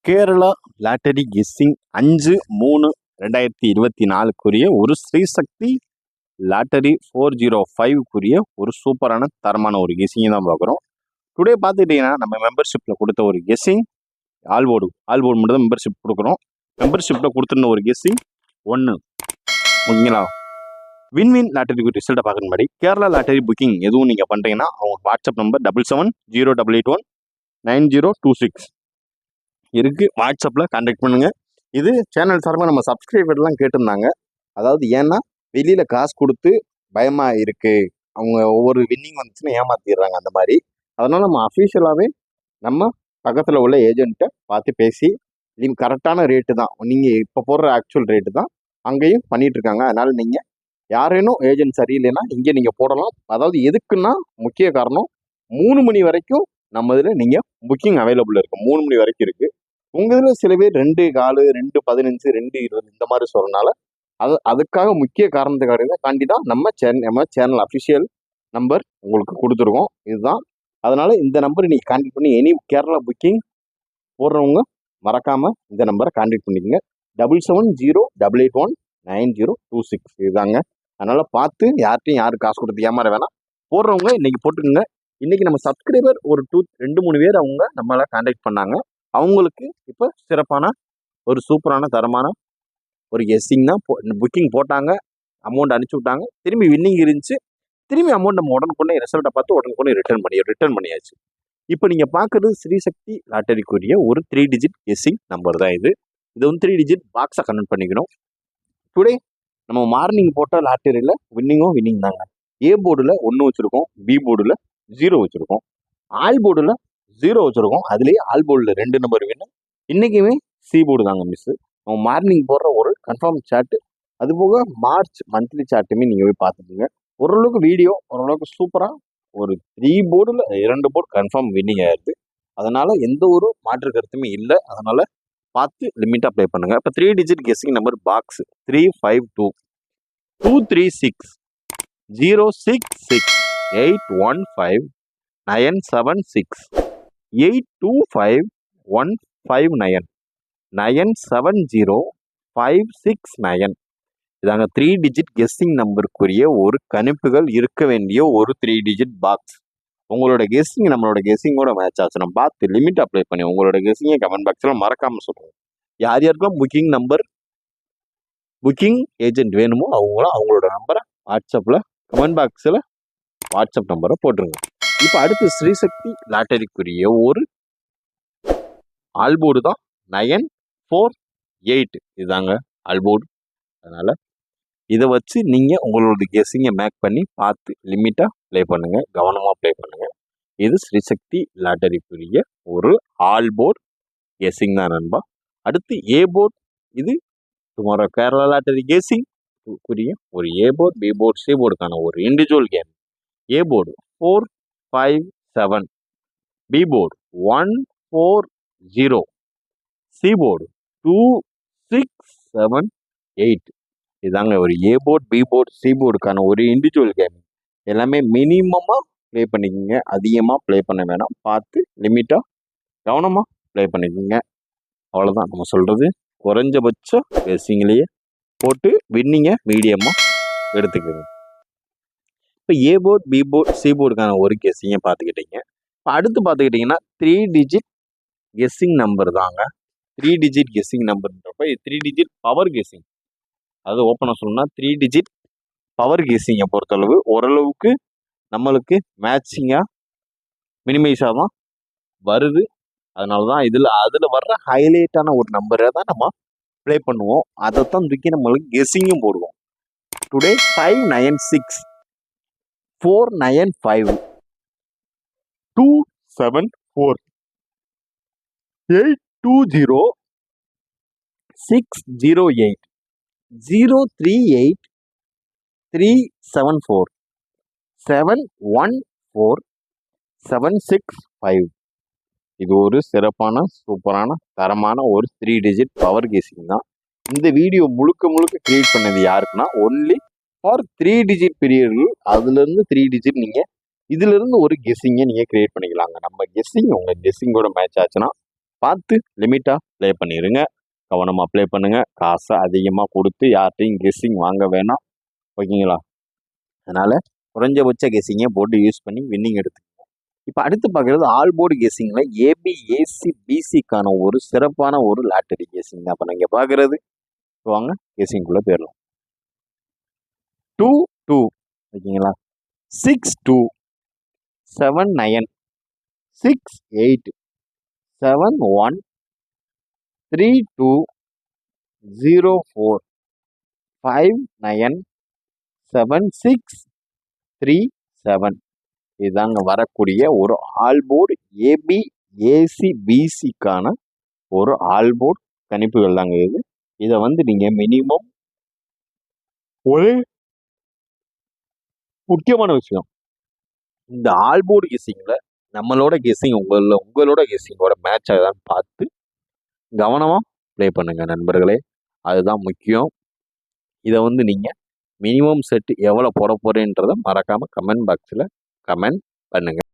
Kerala lottery guessing 5/3/2024 ஒரு Srisakthi lottery 405 ஒரு சூப்பரான தரமான ஒரு கெஸ்ஸிங் தான் பார்க்குறோம். டுடே பார்த்துக்கிட்டிங்கன்னா நம்ம மெம்பர்ஷிப்பில் கொடுத்த ஒரு கெஸ்ஸிங் ஆல்போர்டு மட்டும் தான் மெம்பர்ஷிப் கொடுக்குறோம். மெம்பர்ஷிப்பில் கொடுத்துருந்த ஒரு கெஸ்ஸிங் 1 ஓகேங்களா. வின்வின் லாட்டரி ரிசல்ட்டை பார்க்குற மாதிரி கேரளா லாட்டரி புக்கிங் எதுவும் நீங்கள் பண்ணுறீங்கன்னா அவங்க வாட்ஸ்அப் நம்பர் 7708819026 இருக்குது. வாட்ஸ்அப்பில் கான்டாக்ட் பண்ணுங்கள். இது சேனல் சார்பாக நம்ம சப்ஸ்கிரைபர்லாம் கேட்டிருந்தாங்க. அதாவது ஏன்னா வெளியில் காசு கொடுத்து பயமாக இருக்குது, அவங்க ஒவ்வொரு வின்னிங் வந்துச்சுன்னா ஏமாற்றிடுறாங்க அந்த மாதிரி. அதனால் நம்ம அஃபீஷியலாகவே நம்ம பக்கத்தில் உள்ள ஏஜென்ட்டை பார்த்து பேசி கரெக்டான ரேட்டு தான், நீங்கள் இப்போ போடுற ஆக்சுவல் ரேட்டு தான் அங்கேயும் பண்ணிகிட்ருக்காங்க. அதனால் நீங்கள் யாரேனும் ஏஜென்ட் சரியில்லைன்னா இங்கே நீங்கள் போடலாம். அதாவது எதுக்குன்னா முக்கிய காரணம் 3 மணி வரைக்கும் நம்ம இதில் நீங்கள் புக்கிங் அவைலபிள் இருக்குது. 3 மணி வரைக்கும் இருக்குது. உங்கள் இதில் சில பேர் 2:15, 2:15, 2:20 இந்த மாதிரி சொல்கிறனால அதுக்காக முக்கிய காரணத்துக்காக காண்டி தான் நம்ம சேனல் அஃபிஷியல் நம்பர் உங்களுக்கு கொடுத்துருக்கோம். இதுதான். அதனால் இந்த நம்பரை நீங்கள் கான்டாக்ட் பண்ணி எனி கேரளா புக்கிங் போடுறவங்க மறக்காமல் இந்த நம்பரை கான்டாக்ட் பண்ணிக்கோங்க. 7708819026 இதுதாங்க. அதனால் பார்த்து யார்ட்டையும் யாரும் காசு கொடுத்து ஏமாற வேணாம். போடுறவங்க இன்றைக்கி போட்டுக்கோங்க. இன்றைக்கி நம்ம சப்ஸ்கிரைபர் ஒரு 2-3 பேர் அவங்க நம்மளை கான்டாக்ட் பண்ணாங்க. அவங்களுக்கு இப்போ சிறப்பான ஒரு சூப்பரான தரமான ஒரு கெஸ்ஸிங் தான் புக்கிங் போட்டாங்க, அமௌண்ட் அனுப்பிச்சி விட்டாங்க. திரும்பி வின்னிங் இருந்துச்சு. திரும்பி அமௌண்ட் நம்ம உடனுக்குடனே ரிசல்ட்டை பார்த்து உடனுக்குடனே ரிட்டர்ன் பண்ணியாச்சு. இப்போ நீங்கள் பார்க்குறது ஸ்ரீசக்தி லாட்டரிக்குரிய ஒரு 3 டிஜிட் கெஸ்ஸிங் நம்பர் தான் இது. இது வந்து 3 டிஜிட் பாக்ஸை கன்வெர்ட் பண்ணிக்கணும். டுடே நம்ம மார்னிங் போட்ட லாட்டரியில் வின்னிங் தாங்க. ஏ போர்டில் 1 வச்சுருக்கோம், பி போர்டில் 0 வச்சுருக்கோம், ஆல் போர்டில் 0 வச்சுருக்கோம். அதுலேயே ஆல் போர்டில் 2 நம்பர் வேணும். இன்றைக்குமே சி போர்டு தாங்க மிஸ்ஸு. நம்ம மார்னிங் போடுற ஒரு கன்ஃபார்ம் சாட்டு, அதுபோக மார்ச் மந்த்லி சார்ட்டுமே நீங்கள் போய் பார்த்துக்கோங்க. ஓரளவுக்கு வீடியோ ஓரளவுக்கு சூப்பராக ஒரு 3 போர்டில் 2 போர்டு கன்ஃபார்ம் வின்னிங் ஆயிடுது. அதனால் எந்த ஒரு மாற்று கருத்துமே இல்லை. அதனால் பார்த்து லிமிட்டாக ப்ளே பண்ணுங்கள். இப்போ 3 டிஜிட் கெஸ்ஸிங் நம்பர் பாக்ஸ் 352 236 066 815 976 825 159 970 569 இதாங்க 3 டிஜிட் கெஸ்ஸிங் நம்பருக்குரிய ஒரு கணிப்புகள் இருக்க வேண்டிய ஒரு 3 டிஜிட் பாக்ஸ். உங்களோட கெஸ்ஸிங் நம்மளோட கெஸ்ஸிங்கோட மேட்ச் ஆச்சுன்னா பார்த்து லிமிட் அப்ளை பண்ணி உங்களோட கெஸ்ஸிங்கை கமெண்ட் பாக்ஸில் மறக்காமல் சொல்லுங்கள். யார் யாருக்கும் புக்கிங் ஏஜென்ட் வேணுமோ அவங்களோட நம்பரை வாட்ஸ்அப்பில் கமெண்ட் பாக்ஸில் வாட்ஸ்அப் நம்பரை போட்டுருங்க. இப்போ அடுத்து ஸ்ரீசக்தி லாட்டரிக்குரிய ஒரு ஆல்போர்டு தான் 948 இதுதாங்க ஆல்போர்டு. அதனால் இதை வச்சு நீங்கள் உங்களோட கெஸ்ஸிங்கை மேக் பண்ணி பார்த்து லிமிட்டாக ப்ளே பண்ணுங்கள், கவனமாக ப்ளே பண்ணுங்கள். இது ஸ்ரீசக்தி லாட்டரிக்குரிய ஒரு ஆல்போர்டு கெஸ்ஸிங் தான் நண்பா. அடுத்து ஏ போர்டு, இது டுமாரோ கேரளா லாட்டரி கெஸ்ஸிங் குறிய ஒரு A board, B board, C போர்டுக்கான ஒரு individual game. A board 457, B board 140, C board 2678 இதாங்க ஒரு A board, B board, C போர்டுக்கான ஒரு இண்டிவிஜுவல் கேம். எல்லாமே மினிமமாக ப்ளே பண்ணிக்கோங்க, அதிகமாக ப்ளே பண்ண வேணாம். பார்த்து லிமிட்டாக கவனமாக ப்ளே பண்ணிக்கோங்க. அவ்வளோதான் நம்ம சொல்கிறது. குறைஞ்சபட்சம் கெஸ்ஸிங்லேயே போட்டு வின்னிங்கை மீடியமாக எடுத்துக்கோங்க. இப்போ A board, B board, C போர்டுக்கான ஒரு கெஸ்ஸிங்கை பார்த்துக்கிட்டீங்க. இப்போ அடுத்து பார்த்துக்கிட்டிங்கன்னா 3 டிஜிட் கெஸ்ஸிங் நம்பர் தாங்க. 3 டிஜிட் கெஸ்ஸிங் நம்பர்ன்றப்ப 3 டிஜிட் பவர் கெஸ்ஸிங். அது ஓப்பனாக சொல்லணும்னா 3 டிஜிட் பவர் கெஸ்ஸிங்கை பொறுத்தளவு ஓரளவுக்கு நம்மளுக்கு மேட்சிங்காக மினிமைஸாக தான் வருது. அதனால தான் அதில் வர்ற ஹைலைட்டான ஒரு நம்பரை தான் நம்ம ப்ளே பண்ணுவோம். அதை தான் தூக்கி நம்மளுக்கு கெஸ்ஸிங்கும் போடுவோம். டுடே 596 495 274 820 608 038 374 714 765 இது ஒரு சிறப்பான சூப்பரான தரமான ஒரு 3 டிஜிட் பவர் கெஸ்ஸிங் தான். இந்த வீடியோ முழுக்க கிரியேட் பண்ணது யாருக்குன்னா ஒன்லி ஃபார் 3 டிஜிட் பீரியட்கள். அதுலேருந்து 3 டிஜிட் நீங்கள் இதிலிருந்து ஒரு கெஸ்ஸிங்கை நீங்கள் கிரியேட் பண்ணிக்கலாங்க. நம்ம கெஸ்ஸிங் உங்கள் கெஸ்ஸிங்கோட மேட்ச் ஆச்சுன்னா பார்த்து லிமிட்டாக ப்ளே பண்ணிடுங்க. கவனமாக ப்ளே பண்ணுங்கள். காசை அதிகமாக கொடுத்து யார்கிட்டையும் கெஸ்ஸிங் வாங்க வேணாம். ஓகேங்களா? அதனால் குறைஞ்சபட்ச கெஸ்ஸிங்கே போட்டு யூஸ் பண்ணி வின்னிங் எடுத்துக்கோங்க. இப்போ அடுத்து பார்க்குறது ஆல் போர்டு கெஸ்ஸிங்கில் ஏபி ஏசி பிசிக்கான ஒரு சிறப்பான ஒரு லாட்டரி கெஸ்ஸிங் தான் இப்போ நீங்கள் பார்க்குறது. வாங்க கெஸ்ஸிங்குள்ளே போயிடலாம். 2-2 ஓகேங்களா, 6-2, 7-9, 6-8, 7-1, 3-2, 0-4, 5-9, 7-6, 3-7 இதுதாங்க வரக்கூடிய ஒரு ஆல்போர்டு ஏபி ஏசி பிசிக்கான ஒரு ஆல்போர்டு கணிப்புகள் தாங்க இது. இதை வந்து நீங்கள் மினிமம் ஒரு முக்கியமான விஷயம், இந்த ஆல்போர்டு கெஸ்ஸிங்கில் நம்மளோட கெஸ்ஸிங் உங்களோட கெஸ்ஸிங்கோட மேட்ச் ஆகுதான்னு பார்த்து கவனமாக ப்ளே பண்ணுங்கள் நண்பர்களே. அதுதான் முக்கியம். இதை வந்து நீங்கள் மினிமம் செட் எவ்வளோ போட போகிறேன்றதை மறக்காமல் கமெண்ட் பாக்ஸில் கமெண்ட் பண்ணுங்கள்.